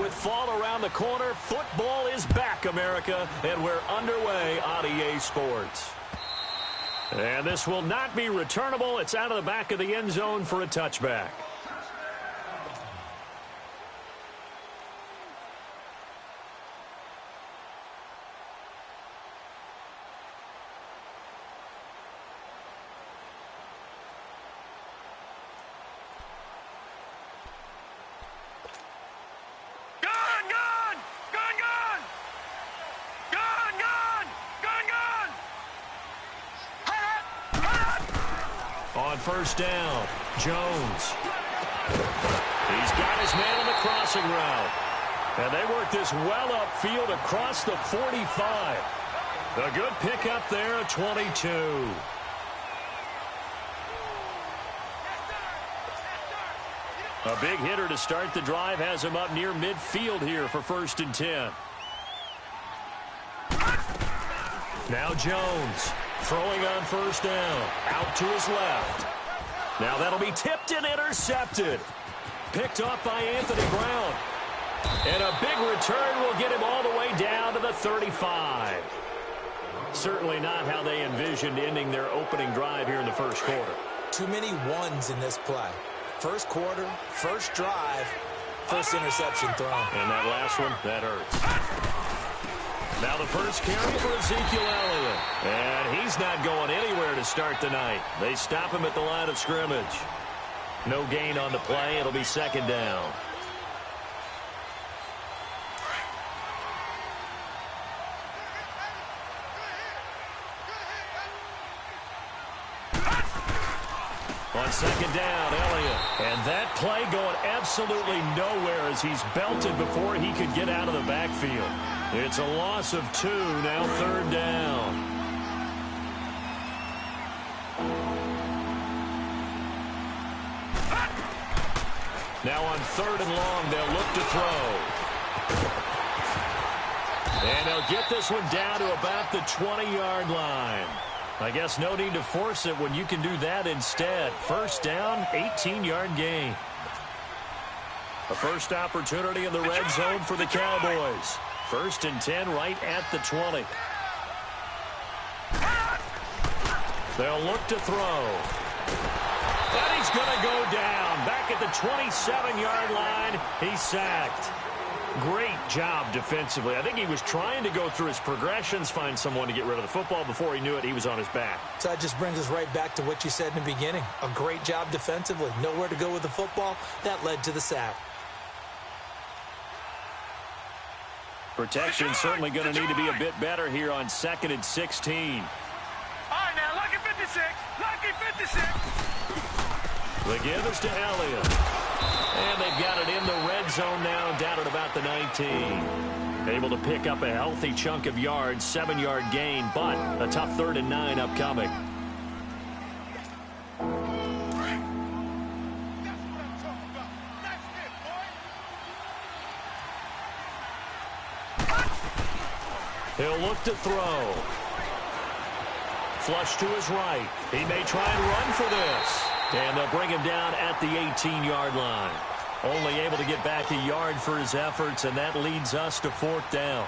With fall around the corner, football is back, America, and we're underway on EA Sports. And this will not be returnable. It's out of the back of the end zone for a touchback. On first down, Jones. He's got his man on the crossing route. And they work this well upfield across the 45. A good pickup there at 22. A big hitter to start the drive has him up near midfield here for 1st and 10. Now Jones. Throwing on first down. Out to his left. Now that'll be tipped and intercepted. Picked off by Anthony Brown. And a big return will get him all the way down to the 35. Certainly not how they envisioned ending their opening drive here in the first quarter. Too many ones in this play. First quarter, first drive, first interception thrown. And that last one, that hurts. Now the first carry for Ezekiel Elliott. And he's not going anywhere to start the night. They stop him at the line of scrimmage. No gain on the play. It'll be 2nd down. On 2nd down, Elliott. And that play going absolutely nowhere as he's belted before he could get out of the backfield. It's a loss of 2, now 3rd down. Now on 3rd and long, they'll look to throw. And they'll get this one down to about the 20-yard line. I guess no need to force it when you can do that instead. First down, 18-yard gain. A first opportunity in the red zone for the Cowboys. 1st and 10 right at the 20. They'll look to throw. And he's going to go down. Back at the 27-yard line, he's sacked. Great job defensively. I think he was trying to go through his progressions, find someone to get rid of the football. Before he knew it, he was on his back. So that just brings us right back to what you said in the beginning. A great job defensively. Nowhere to go with the football. That led to the sack. Protection certainly going to need to be a bit better here on 2nd and 16. All right, now, lucky 56. Lucky 56. The give is to Elliott. And they've got it in the red zone now, down at about the 19. Able to pick up a healthy chunk of yards, 7-yard gain, but a tough 3rd and 9 upcoming. He'll look to throw. Flush to his right. He may try and run for this. And they'll bring him down at the 18-yard line. Only able to get back a yard for his efforts, and that leads us to 4th down.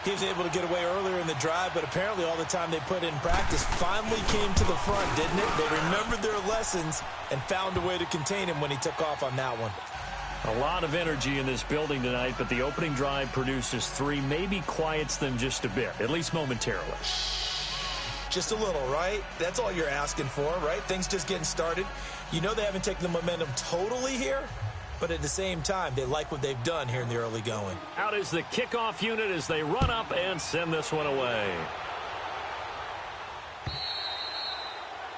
He was able to get away earlier in the drive, but apparently all the time they put in practice finally came to the front, didn't it? They remembered their lessons and found a way to contain him when he took off on that one. A lot of energy in this building tonight, but the opening drive produces 3, maybe quiets them just a bit, at least momentarily. Just a little, right? That's all you're asking for, right? Things just getting started. You know they haven't taken the momentum totally here, but at the same time, they like what they've done here in the early going. Out is the kickoff unit as they run up and send this one away.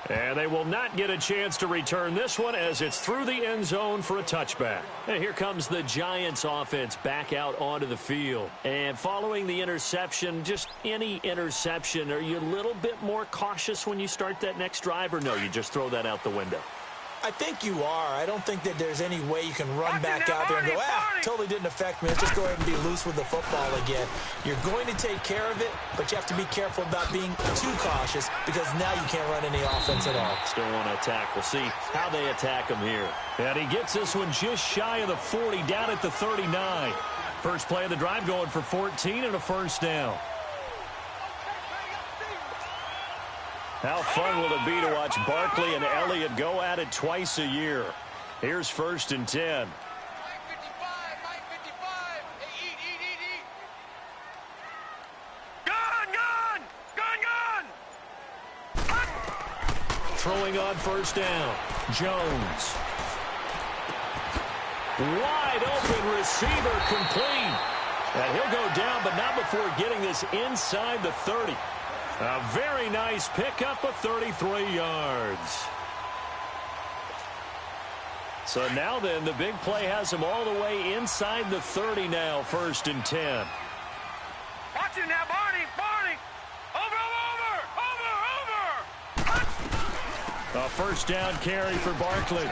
And they will not get a chance to return this one as it's through the end zone for a touchback. And here comes the Giants offense back out onto the field. And following the interception, just any interception, are you a little bit more cautious when you start that next drive, or no, you just throw that out the window? I think you are. I don't think that there's any way you can run back out there and go, totally didn't affect me. Let's just go ahead and be loose with the football again. You're going to take care of it, but you have to be careful about being too cautious because now you can't run any offense at all. Still want to attack. We'll see how they attack him here. And he gets this one just shy of the 40, down at the 39. First play of the drive going for 14 and a first down. How fun will it be to watch Barkley and Elliott go at it twice a year? Here's 1st and 10. Throwing on 1st down. Jones. Wide open receiver complete. And he'll go down, but not before getting this inside the 30. A very nice pickup of 33 yards. So now then, the big play has him all the way inside the 30 now, 1st and 10. Watch it now, Barney. A first down carry for Barkley.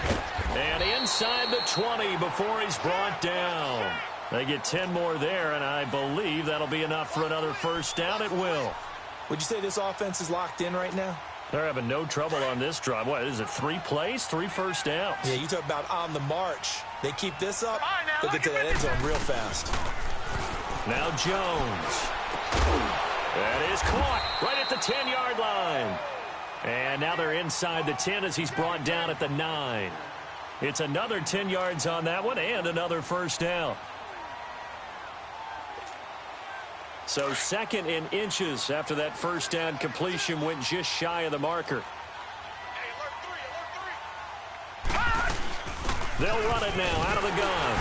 And inside the 20 before he's brought down. They get 10 more there, and I believe that'll be enough for another first down. It will. Would you say this offense is locked in right now? They're having no trouble on this drive. What is it, 3 plays, 3 first downs? Yeah, you talk about on the march. They keep this up, they'll get to that end zone real fast. Now Jones. That is caught right at the 10-yard line. And now they're inside the 10 as he's brought down at the 9. It's another 10 yards on that one and another first down. So 2nd and inches after that first down completion went just shy of the marker. They'll run it now out of the gun.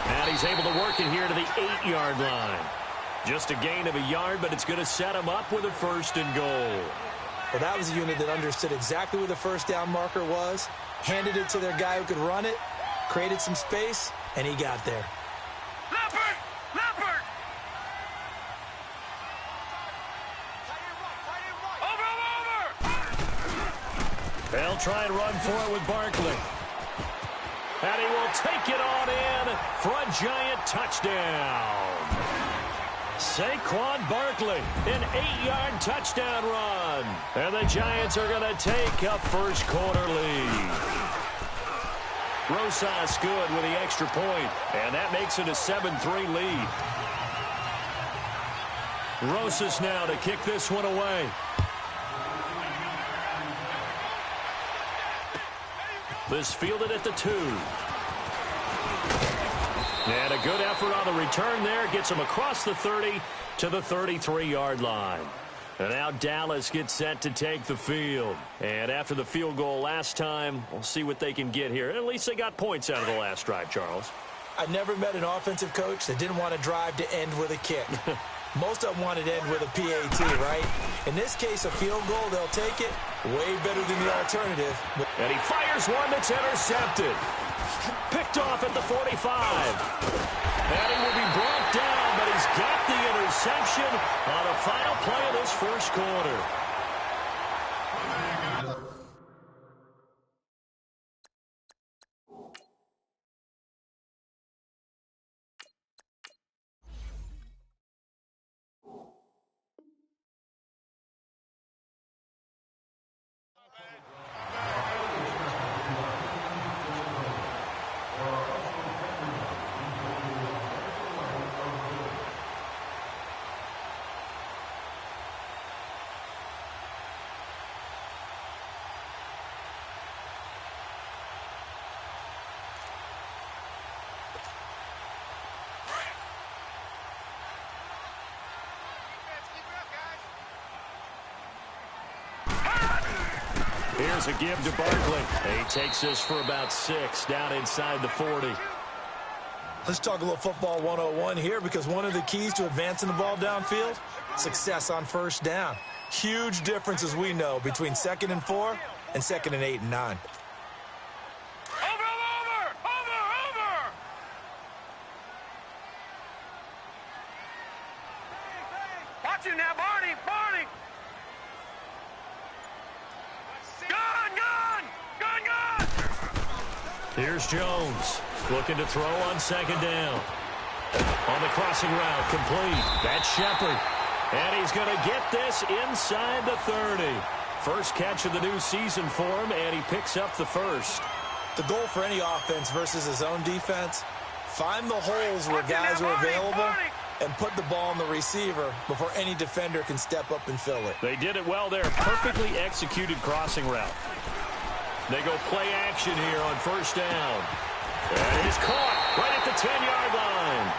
And he's able to work it here to the 8-yard line. Just a gain of a yard, but it's going to set him up with a 1st and goal. Well, that was a unit that understood exactly where the first down marker was, handed it to their guy who could run it, created some space, and he got there. Leopard! Over! They'll try and run for it with Barkley. And he will take it on in for a giant touchdown. Saquon Barkley, an 8-yard touchdown run. And the Giants are going to take a first-quarter lead. Rosas good with the extra point, and that makes it a 7-3 lead. Rosas now to kick this one away. This fielded at the 2. And a good effort on the return there. Gets him across the 30 to the 33-yard line. And now Dallas gets set to take the field. And after the field goal last time, we'll see what they can get here. At least they got points out of the last drive, Charles. I never met an offensive coach that didn't want to drive to end with a kick. Most of them wanted to end with a PAT, right? In this case, a field goal, they'll take it. Way better than the alternative. And he fires one that's intercepted. Picked off at the 45. And he will be brought down, but he's got the interception on the final play of this first quarter. Here's a give to Barkley. He takes this for about 6 down inside the 40. Let's talk a little football 101 here, because one of the keys to advancing the ball downfield, success on first down. Huge difference, as we know, between 2nd and 4 and 2nd and 8 and 9. Watch it now, Barney! Here's Jones looking to throw on 2nd down. On the crossing route, complete. That's Shepard. And he's going to get this inside the 30. First catch of the new season for him, and he picks up the first. The goal for any offense versus his own defense, Find the holes where guys are available and put the ball on the receiver before any defender can step up and fill it. They did it well there. Perfectly executed crossing route. They go play action here on first down. And he's caught right at the 10-yard line.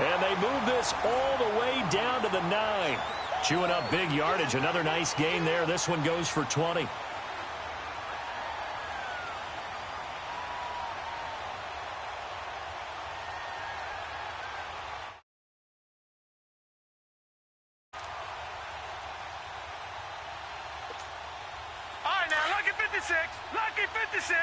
And they move this all the way down to the 9. Chewing up big yardage. Another nice gain there. This one goes for 20. Lucky 56.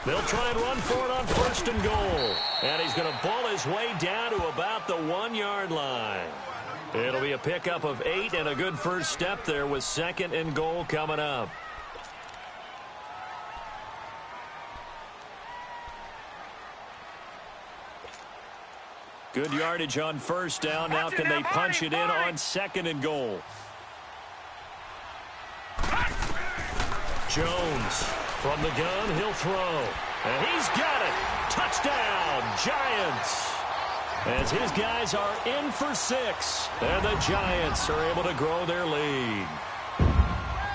They'll try and run for it on first and goal. And he's going to ball his way down to about the 1-yard line. It'll be a pickup of 8 and a good first step there with second and goal coming up. Good yardage on first down. Now can they punch it in on second and goal? Jones from the gun. He'll throw. And he's got it. Touchdown, Giants. As his guys are in for 6. And the Giants are able to grow their lead.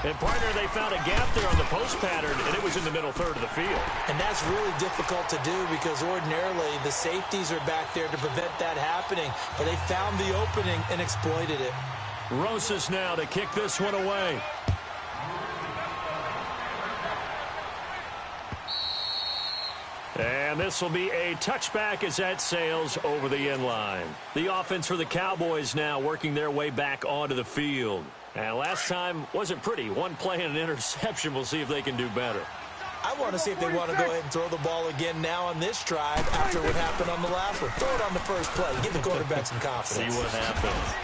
And, partner, they found a gap there on the post pattern, and it was in the middle third of the field. And that's really difficult to do because ordinarily the safeties are back there to prevent that happening. But they found the opening and exploited it. Rosas now to kick this one away. And this will be a touchback as that sails over the end line. The offense for the Cowboys now working their way back onto the field. And last time wasn't pretty. One play and an interception. We'll see if they can do better. I want to see if they want to go ahead and throw the ball again now on this drive after what happened on the last one. Throw it on the first play. Give the quarterback some confidence. See what happens.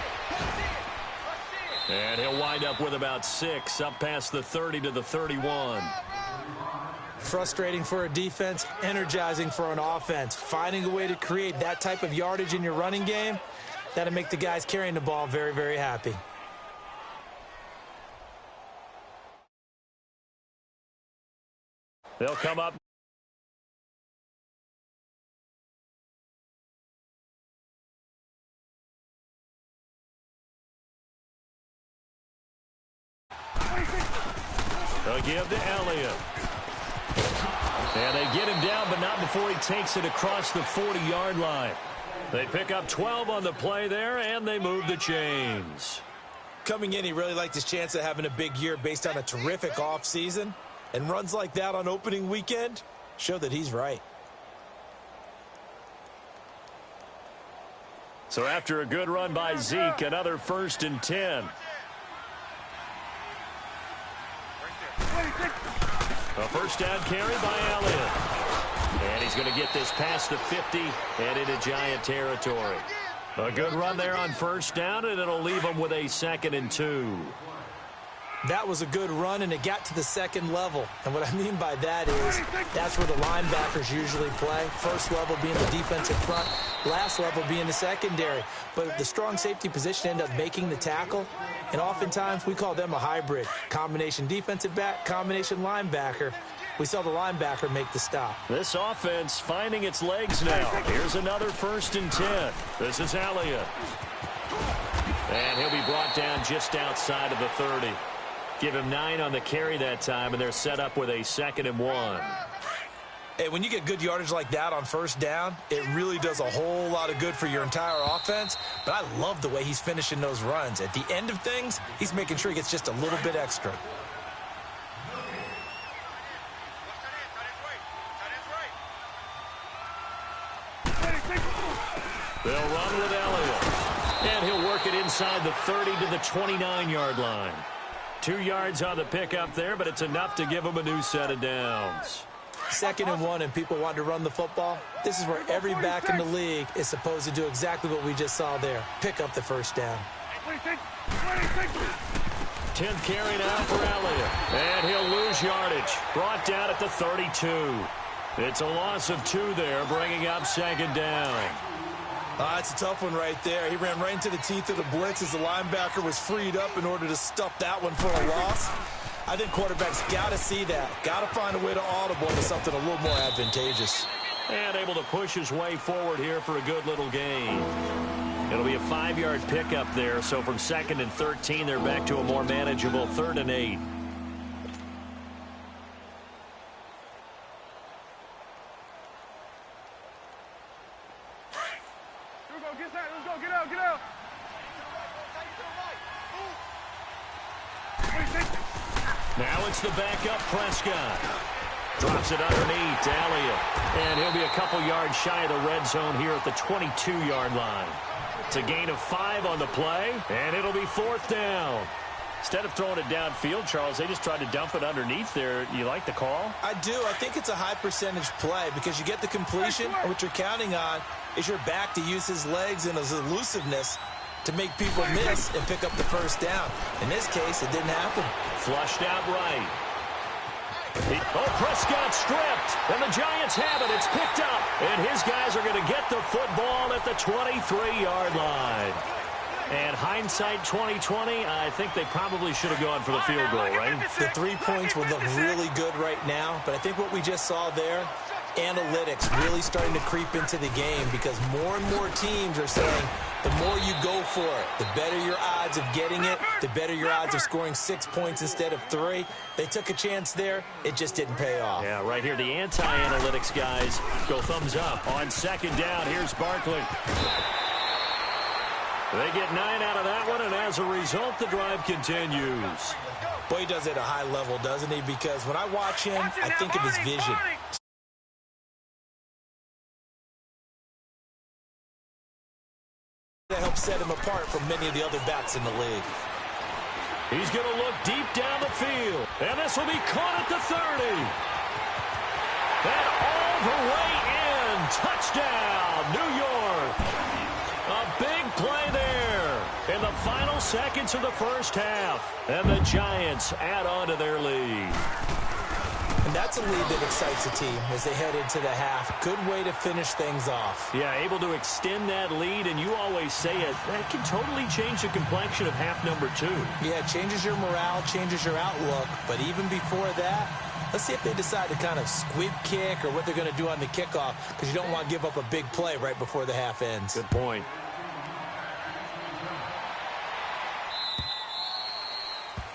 And he'll wind up with about 6 up past the 30 to the 31. Frustrating for a defense, energizing for an offense. Finding a way to create that type of yardage in your running game, that'll make the guys carrying the ball very, very happy. They'll come up. They'll give to Elliott. And they get him down, but not before he takes it across the 40-yard line. They pick up 12 on the play there, and they move the chains. Coming in, he really liked his chance of having a big year based on a terrific offseason. And runs like that on opening weekend show that he's right. So after a good run by Zeke, another 1st and 10. A first down carry by Elliott. And he's going to get this past the 50 and into Giant territory. A good run there on first down, and it'll leave him with a 2nd and 2. That was a good run, and it got to the second level. And what I mean by that is that's where the linebackers usually play. First level being the defensive front, last level being the secondary. But the strong safety position ended up making the tackle, and oftentimes we call them a hybrid. Combination defensive back, combination linebacker. We saw the linebacker make the stop. This offense finding its legs now. Here's another 1st and 10. This is Elliott. And he'll be brought down just outside of the 30. Give him 9 on the carry that time, and they're set up with a 2nd and 1. Hey, when you get good yardage like that on first down, it really does a whole lot of good for your entire offense. But I love the way he's finishing those runs. At the end of things, he's making sure he gets just a little bit extra. They'll run with Elliott. And he'll work it inside the 30 to the 29-yard line. 2 yards on the pickup there, but it's enough to give him a new set of downs. 2nd and 1 and people want to run the football. This is where every back in the league is supposed to do exactly what we just saw there. Pick up the first down. 10th carry now for Elliott. And he'll lose yardage. Brought down at the 32. It's a loss of 2 there, bringing up 2nd down. It's a tough one right there. He ran right into the teeth of the blitz as the linebacker was freed up in order to stuff that one for a loss. I think quarterbacks got to see that. Got to find a way to audible to something a little more advantageous. And able to push his way forward here for a good little gain. It'll be a 5-yard pickup there. So from 2nd and 13, they're back to a more manageable 3rd and 8. Now it's the backup Prescott. Drops it underneath to Elliott. And he'll be a couple yards shy of the red zone here at the 22-yard line. It's a gain of 5 on the play, and it'll be 4th down. Instead of throwing it downfield, Charles, they just tried to dump it underneath there. You like the call? I do. I think it's a high percentage play because you get the completion, and what you're counting on is your back to use his legs and his elusiveness to make people miss and pick up the first down. In this case, it didn't happen. Flushed out right. Prescott stripped, and the Giants have it. It's picked up, and his guys are going to get the football at the 23-yard line. And hindsight 2020, I think they probably should have gone for the field goal, right? The 3 points would look really good right now, but I think what we just saw there, analytics really starting to creep into the game because more and more teams are saying the more you go for it, the better your odds of getting it, the better your odds of scoring 6 points instead of 3. They took a chance there. It just didn't pay off. Yeah, right here, the anti-analytics guys go thumbs up. On 2nd down, here's Barkley. They get 9 out of that one, and as a result, the drive continues. Boy, he does it at a high level, doesn't he? Because when I watch him, I think of his vision. That helps set him apart from many of the other backs in the league. He's going to look deep down the field, and this will be caught at the 30. And all the way in. Touchdown, New York. A big play there in the final seconds of the first half. And the Giants add on to their lead. And that's a lead that excites a team as they head into the half. Good way to finish things off. Yeah, able to extend that lead, and you always say it, that can totally change the complexion of half number 2. Yeah, it changes your morale, changes your outlook. But even before that, let's see if they decide to kind of squib kick or what they're going to do on the kickoff, because you don't want to give up a big play right before the half ends. Good point.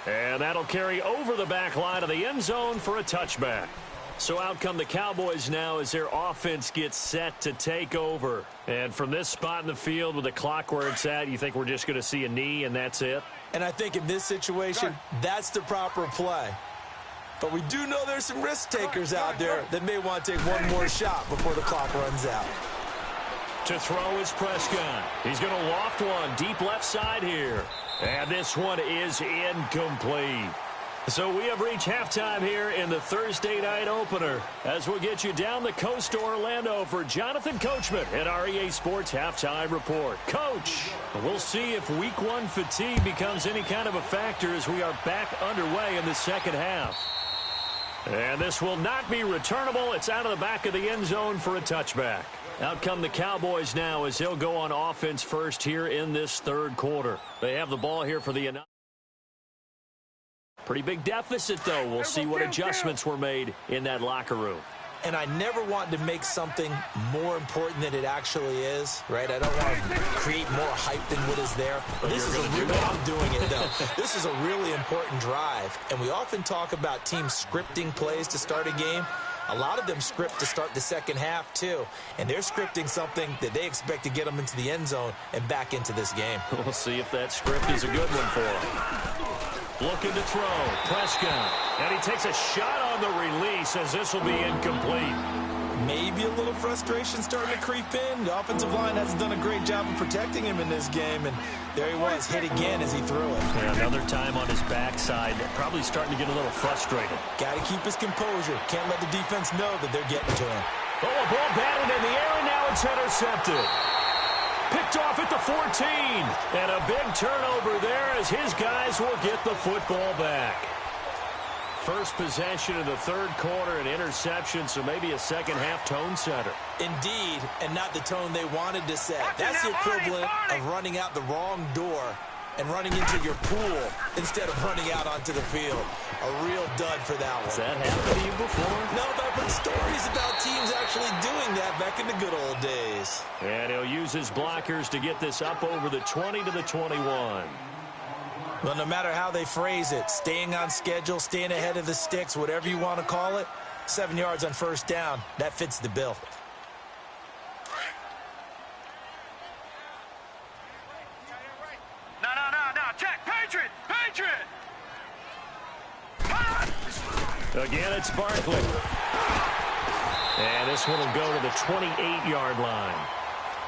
And that'll carry over the back line of the end zone for a touchback. So out come the Cowboys now as their offense gets set to take over. And from this spot in the field with the clock where it's at, you think we're just going to see a knee and that's it? And I think in this situation, that's the proper play. But we do know there's some risk takers out there that may want to take one more shot before the clock runs out. To throw is Prescott. He's going to loft one deep left side here. And this one is incomplete. So we have reached halftime here in the Thursday night opener as we'll get you down the coast to Orlando for Jonathan Coachman at our EA Sports Halftime Report. Coach, we'll see if Week 1 fatigue becomes any kind of a factor as we are back underway in the second half. And this will not be returnable. It's out of the back of the end zone for a touchback. Out come the Cowboys now as they'll go on offense first here in this third quarter. They have the ball here for the pretty big deficit, though. We'll see what adjustments were made in that locker room. And I never want to make something more important than it actually is, right? I don't want to create more hype than what is there. But this is I'm doing it, though. This is a really important drive. And we often talk about teams scripting plays to start a game. A lot of them script to start the second half, too. And they're scripting something that they expect to get them into the end zone and back into this game. We'll see if that script is a good one for them. Looking to throw. Prescott. And he takes a shot on the release as this will be incomplete. Maybe a little frustration starting to creep in. The offensive line hasn't done a great job of protecting him in this game. And there he was, hit again as he threw it. Yeah, another time on his backside. Probably starting to get a little frustrated. Got to keep his composure. Can't let the defense know that they're getting to him. Oh, a ball batted in the air, and now it's intercepted. Picked off at the 14. And a big turnover there as his guys will get the football back. First possession of the third quarter, an interception, so maybe a second-half tone setter. Indeed, and not the tone they wanted to set. That's the equivalent of running out the wrong door and running into your pool instead of running out onto the field. A real dud for that one. Has that happened to you before? No, but I've heard stories about teams actually doing that back in the good old days. And he'll use his blockers to get this up over the 20 to the 21. Well, no matter how they phrase it, staying on schedule, staying ahead of the sticks, whatever you want to call it, 7 yards on first down, that fits the bill. No, check, Patriot! Again, it's Barkley. And this one will go to the 28-yard line.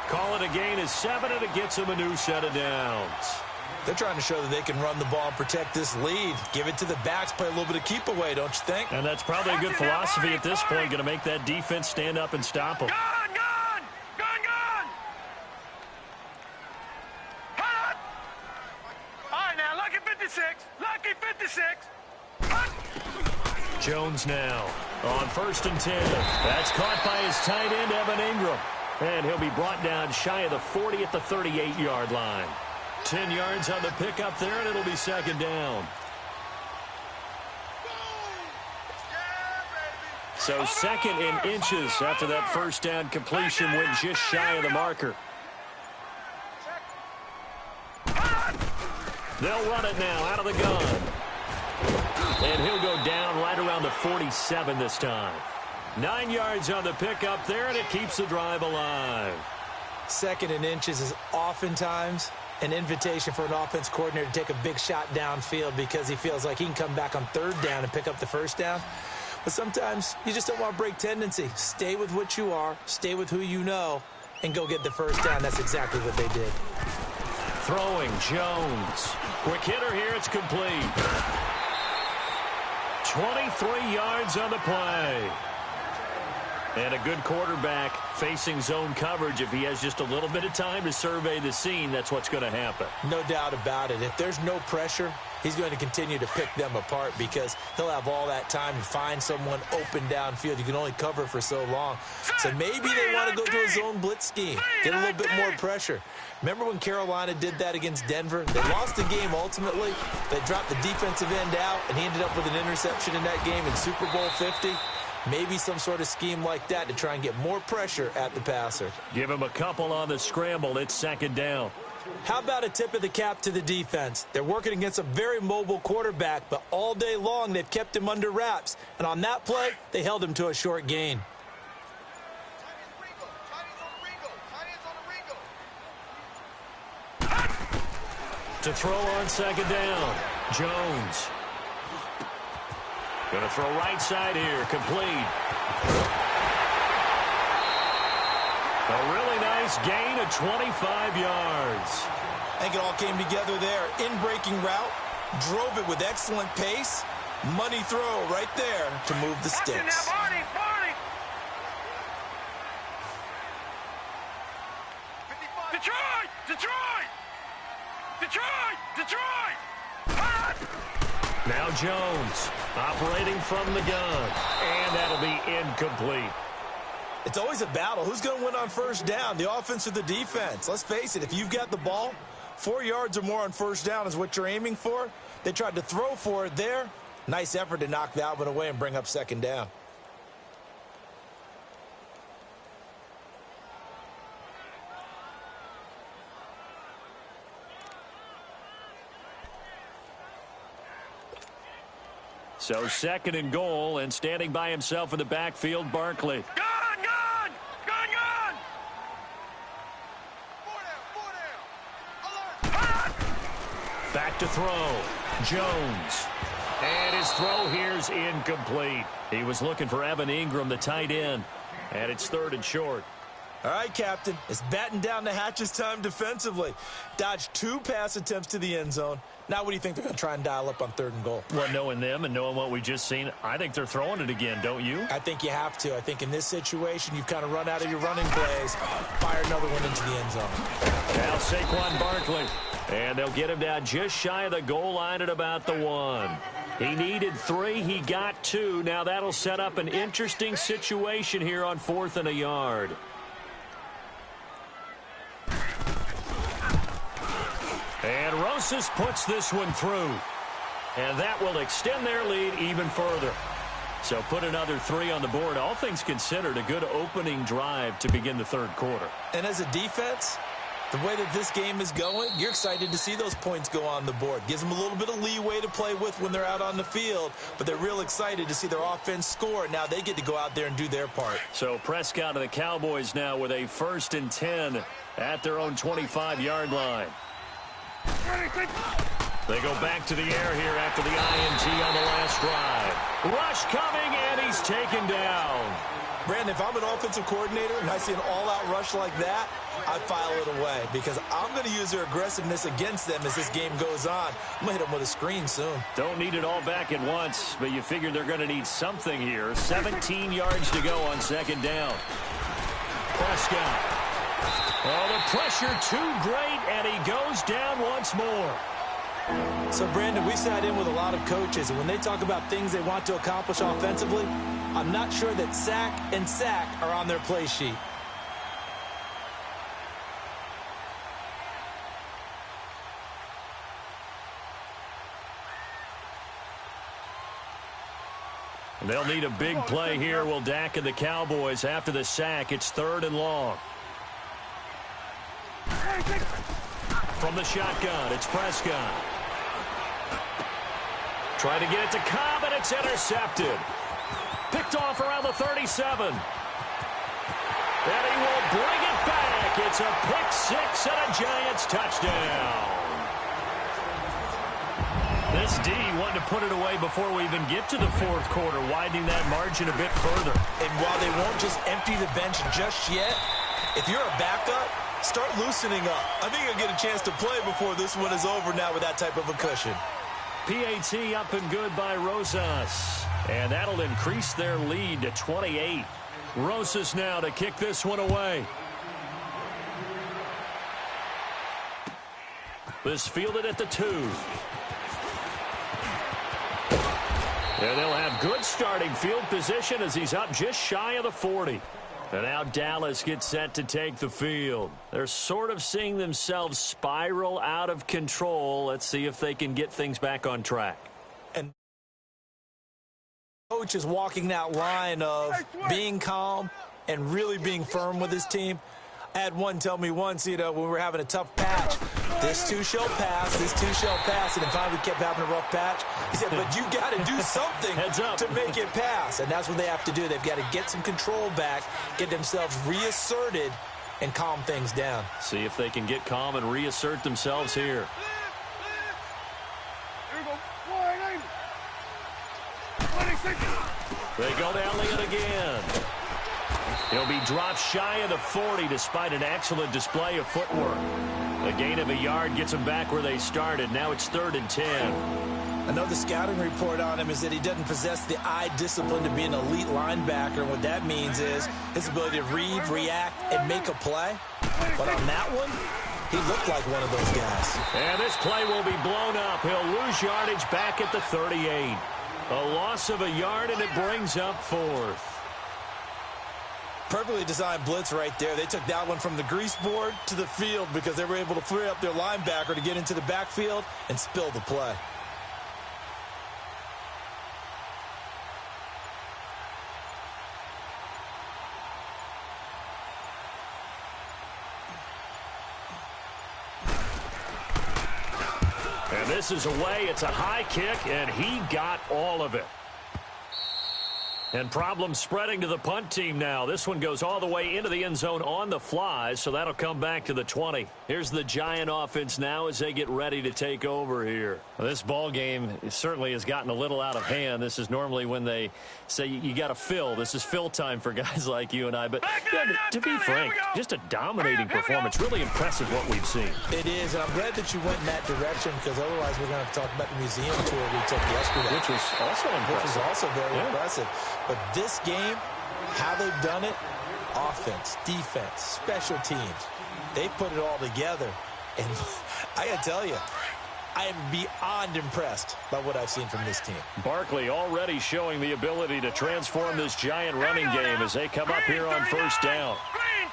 Call it a gain of 7, and it gets him a new set of downs. They're trying to show that they can run the ball and protect this lead. Give it to the backs, play a little bit of keep away, don't you think? And that's probably a good philosophy at this point, going to make that defense stand up and stop them. Gun! Hut! All right, now, lucky 56. Jones now on 1st and 10. That's caught by his tight end, Evan Ingram. And he'll be brought down shy of the 40 at the 38-yard line. 10 yards on the pickup there, and it'll be second down. So second and inches after that first down completion went just shy of the marker. They'll run it now out of the gun. And he'll go down right around the 47 this time. 9 yards on the pickup there, and it keeps the drive alive. Second and inches is oftentimes an invitation for an offense coordinator to take a big shot downfield because he feels like he can come back on third down and pick up the first down. But sometimes you just don't want to break tendency. Stay with what you are, stay with who you know, and go get the first down. That's exactly what they did. Throwing, Jones. Quick hitter here, it's complete. 23 yards on the play. And a good quarterback facing zone coverage. If he has just a little bit of time to survey the scene, that's what's going to happen. No doubt about it. If there's no pressure, he's going to continue to pick them apart because he'll have all that time to find someone open downfield. You can only cover for so long. So maybe they want to go to a zone blitz scheme, get a little bit more pressure. Remember when Carolina did that against Denver? They lost the game ultimately. They dropped the defensive end out, and he ended up with an interception in that game in Super Bowl 50. Maybe some sort of scheme like that to try and get more pressure at the passer. Give him a couple on the scramble. It's second down. How about a tip of the cap to the defense? They're working against a very mobile quarterback, but all day long they've kept him under wraps. And on that play, they held him to a short gain. To throw on second down, Jones. Going to throw right side here, complete. A really nice gain of 25 yards. I think it all came together there. In-breaking route, drove it with excellent pace. Money throw right there to move the sticks. Detroit! Now Jones operating from the gun, and that'll be incomplete. It's always a battle. Who's going to win on first down, the offense or the defense? Let's face it, if you've got the ball, 4 yards or more on first down is what you're aiming for. They tried to throw for it there. Nice effort to knock that one away and bring up second down. So second and goal, and standing by himself in the backfield, Barkley. Gun! Back to throw. Jones. And his throw here's incomplete. He was looking for Evan Ingram, the tight end. And it's third and short. All right, Captain. It's batten down the hatches time defensively. Dodged 2 pass attempts to the end zone. Now what do you think they're going to try and dial up on third and goal? Well, knowing them and knowing what we just seen, I think they're throwing it again, don't you? I think you have to. I think in this situation, you've kind of run out of your running plays. Fire another one into the end zone. Now Saquon Barkley. And they'll get him down just shy of the goal line at about the 1. He needed 3. He got 2. Now that'll set up an interesting situation here on 4th and a yard. And Rosas puts this one through. And that will extend their lead even further. So put another 3 on the board. All things considered, a good opening drive to begin the third quarter. And as a defense, the way that this game is going, you're excited to see those points go on the board. Gives them a little bit of leeway to play with when they're out on the field, but they're real excited to see their offense score. Now they get to go out there and do their part. So Prescott and the Cowboys now with a 1st and 10 at their own 25-yard line. They go back to the air here after the INT on the last drive. Rush coming, and he's taken down. Brandon, if I'm an offensive coordinator and I see an all-out rush like that, I file it away because I'm going to use their aggressiveness against them as this game goes on. I'm going to hit them with a screen soon. Don't need it all back at once, but you figure they're going to need something here. 17 yards to go on 2nd down. Prescott. Oh, the pressure too great, and he goes down once more. So, Brandon, we sat in with a lot of coaches, and when they talk about things they want to accomplish offensively, I'm not sure that sack and sack are on their play sheet. They'll need a big play here. Will Dak and the Cowboys after the sack. It's 3rd and long. From the shotgun, it's Prescott. Trying to get it to Cobb, and it's intercepted. Picked off around the 37. And he will bring it back. It's a pick 6 and a Giants touchdown. This D wanted to put it away before we even get to the 4th quarter, widening that margin a bit further. And while they won't just empty the bench just yet, if you're a backup, start loosening up. I think you'll get a chance to play before this one is over now with that type of a cushion. PAT up and good by Rosas. And that'll increase their lead to 28. Rosas now to kick this one away. This fielded at the 2. And they'll have good starting field position as he's up just shy of the 40. And now Dallas gets set to take the field. They're sort of seeing themselves spiral out of control. Let's see if they can get things back on track. And coach is walking that line of being calm and really being firm with his team. I had one tell me once, when we were having a tough patch, this too shall pass, this too shall pass, and then finally we kept having a rough patch. He said, but you got to do something to make it pass, and that's what they have to do. They've got to get some control back, get themselves reasserted, and calm things down. See if they can get calm and reassert themselves here. They go to Elliott again. He'll be dropped shy of the 40 despite an excellent display of footwork. A gain of a yard gets him back where they started. Now it's 3rd and 10. I know the scouting report on him is that he doesn't possess the eye discipline to be an elite linebacker. And what that means is his ability to read, react, and make a play. But on that one, he looked like one of those guys. And this play will be blown up. He'll lose yardage back at the 38. A loss of a yard, and it brings up 4th. Perfectly designed blitz right there. They took that one from the grease board to the field because they were able to free up their linebacker to get into the backfield and spill the play. And this is away. It's a high kick, and he got all of it. And problems spreading to the punt team now. This one goes all the way into the end zone on the fly, so that'll come back to the 20. Here's the Giant offense now as they get ready to take over here. Well, this ball game certainly has gotten a little out of hand. This is normally when they say you got to fill. This is fill time for guys like you and I. But to be frank, just a dominating performance. Really impressive what we've seen. It is, and I'm glad that you went in that direction because otherwise we're going to have to talk about the museum tour we took yesterday. Which was also impressive. Which was also very impressive. But this game, how they've done it, offense, defense, special teams, they put it all together. And I got to tell you, I am beyond impressed by what I've seen from this team. Barkley already showing the ability to transform this giant running game as they come up here on first down. Green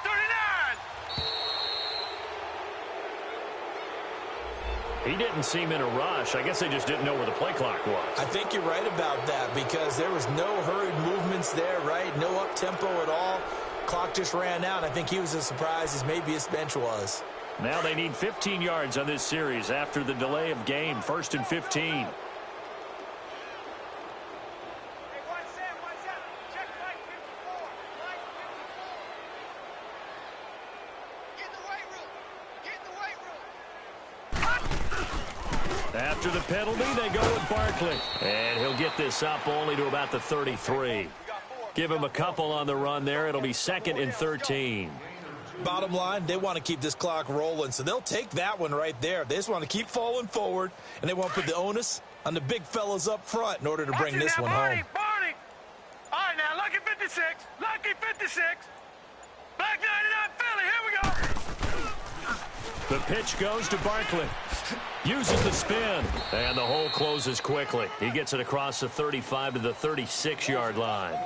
39. He didn't seem in a rush. I guess they just didn't know where the play clock was. I think you're right about that because there was no hurried movements there, right? No up-tempo at all. Clock just ran out. I think he was as surprised as maybe his bench was. Now they need 15 yards on this series after the delay of game. 1st and 15. After the penalty, they go with Barkley. And he'll get this up only to about the 33. Give him a couple on the run there. It'll be 2nd and 13. Bottom line, they want to keep this clock rolling, so they'll take that one right there. They just want to keep falling forward, and they want to put the onus on the big fellas up front in order to bring this one home. Barney. All right, now, lucky 56. Lucky 56. Black 99 Philly. Here we go. The pitch goes to Barkley. Uses the spin. And the hole closes quickly. He gets it across the 35 to the 36-yard line.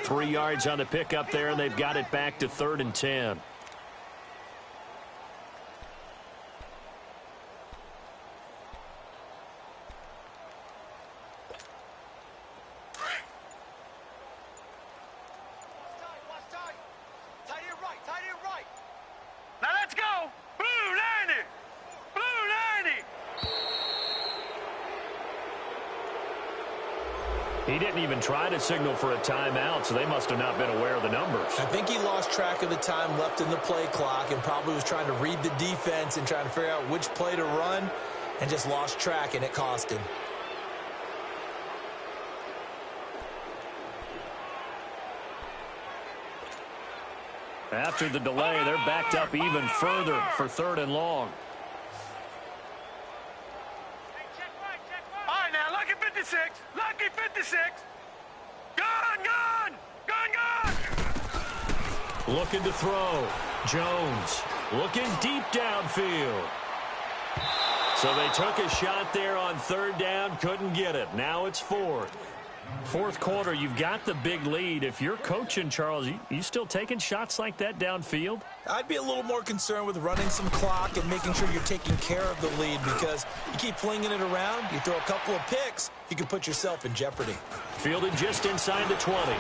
3 yards on the pickup there, and they've got it back to 3rd and 10. Now let's go. Blue 90. Blue 90. He didn't even try to signal for a timeout, so they must have not been aware of the numbers. I think he lost track of the time left in the play clock and probably was trying to read the defense and trying to figure out which play to run and just lost track, and it cost him. After the delay, they're backed up even further for 3rd and long. All right, now, lucky 56. Lucky 56. Gun. Looking to throw. Jones looking deep downfield. So they took a shot there on 3rd down, couldn't get it. Now it's 4th. 4th quarter, you've got the big lead. If you're coaching, Charles, you still taking shots like that downfield? I'd be a little more concerned with running some clock and making sure you're taking care of the lead because you keep flinging it around, you throw a couple of picks, you can put yourself in jeopardy. Fielded just inside the 20.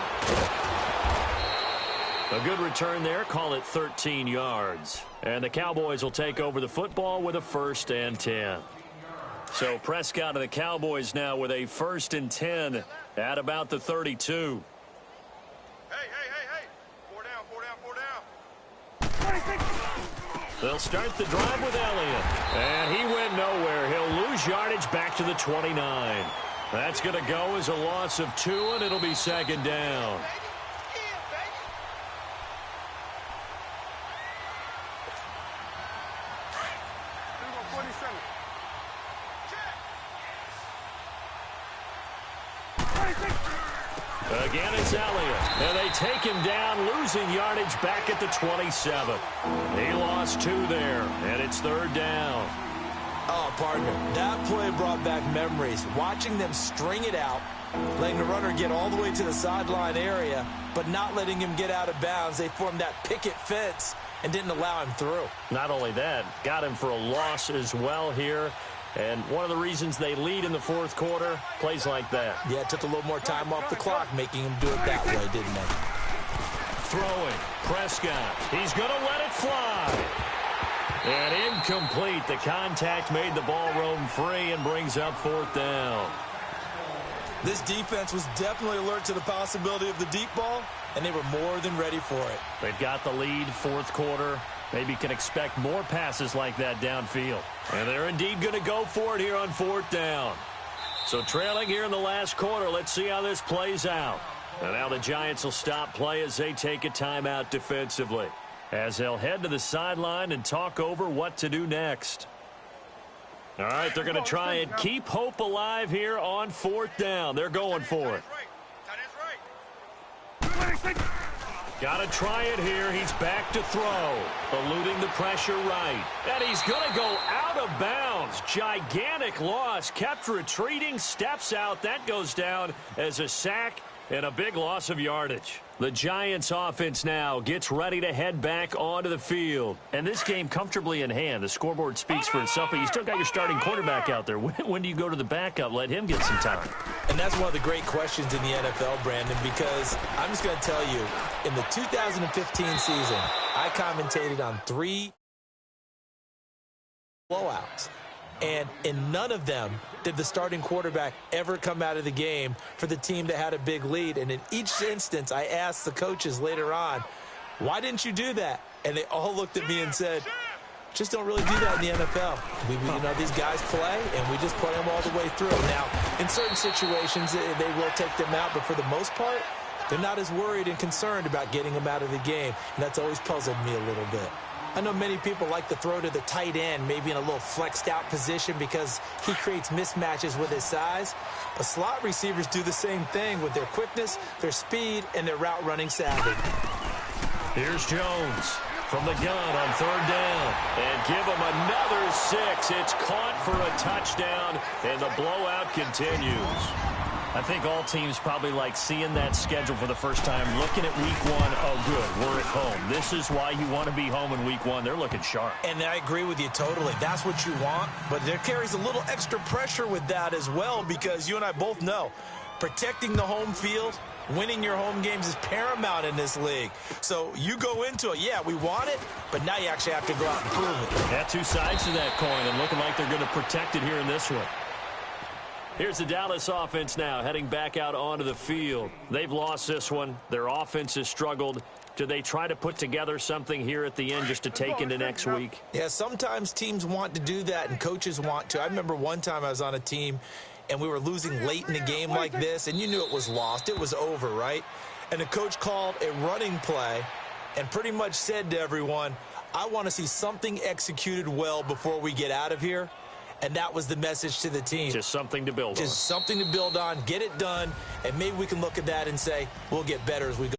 A good return there, call it 13 yards. And the Cowboys will take over the football with a 1st and 10. So Prescott and the Cowboys now with a 1st and 10 at about the 32. Hey. 4 down. They'll start the drive with Elliott. And he went nowhere. He'll lose yardage back to the 29. That's going to go as a loss of 2, and it'll be 2nd down. Again, it's Elliott. And they take him down, losing yardage back at the 27. He lost 2 there, and it's 3rd down. Oh, partner, that play brought back memories. Watching them string it out, letting the runner get all the way to the sideline area, but not letting him get out of bounds. They formed that picket fence and didn't allow him through. Not only that, got him for a loss as well here. And one of the reasons they lead in the 4th quarter, plays like that. Yeah, it took a little more time off the clock, making him do it that way, didn't they? Throwing, Prescott. He's going to let it fly. And incomplete. The contact made the ball roam free and brings up 4th down. This defense was definitely alert to the possibility of the deep ball, and they were more than ready for it. They've got the lead, 4th quarter. Maybe can expect more passes like that downfield. And they're indeed going to go for it here on 4th down. So trailing here in the last quarter, let's see how this plays out. And now the Giants will stop play as they take a timeout defensively, as they'll head to the sideline and talk over what to do next. All right, they're going to try and keep hope alive here on 4th down. They're going for it. Got to try it here. He's back to throw. Eluding the pressure right. And he's going to go out of bounds. Gigantic loss. Kept retreating. Steps out. That goes down as a sack and a big loss of yardage. The Giants offense now gets ready to head back onto the field. And this game comfortably in hand. The scoreboard speaks for itself, but you still got your starting quarterback out there. When do you go to the backup? Let him get some time. And that's one of the great questions in the NFL, Brandon, because I'm just going to tell you, in the 2015 season, I commentated on 3 blowouts. And in none of them did the starting quarterback ever come out of the game for the team that had a big lead. And in each instance, I asked the coaches later on, why didn't you do that? And they all looked at me and said, just don't really do that in the NFL. These guys play, and we just play them all the way through. Now, in certain situations, they will take them out, but for the most part, they're not as worried and concerned about getting them out of the game. And that's always puzzled me a little bit. I know many people like to throw to the tight end, maybe in a little flexed out position because he creates mismatches with his size. But slot receivers do the same thing with their quickness, their speed, and their route running savvy. Here's Jones from the gun on 3rd down. And give him another 6. It's caught for a touchdown, and the blowout continues. I think all teams probably like seeing that schedule for the first time, looking at week 1. Oh, good, we're at home. This is why you want to be home in week 1. They're looking sharp. And I agree with you totally. That's what you want, but there carries a little extra pressure with that as well, because you and I both know protecting the home field, winning your home games is paramount in this league. So you go into it, yeah, we want it, but now you actually have to go out and prove it. Got 2 sides to that coin, and looking like they're going to protect it here in this one. Here's the Dallas offense now heading back out onto the field. They've lost this one. Their offense has struggled. Do they try to put together something here at the end just to take into next week? Yeah, sometimes teams want to do that and coaches want to. I remember one time I was on a team and we were losing late in a game like this, and you knew it was lost. It was over, right? And the coach called a running play and pretty much said to everyone, I want to see something executed well before we get out of here. And that was the message to the team. Just something to build on. Just something to build on, get it done, and maybe we can look at that and say, we'll get better as we go.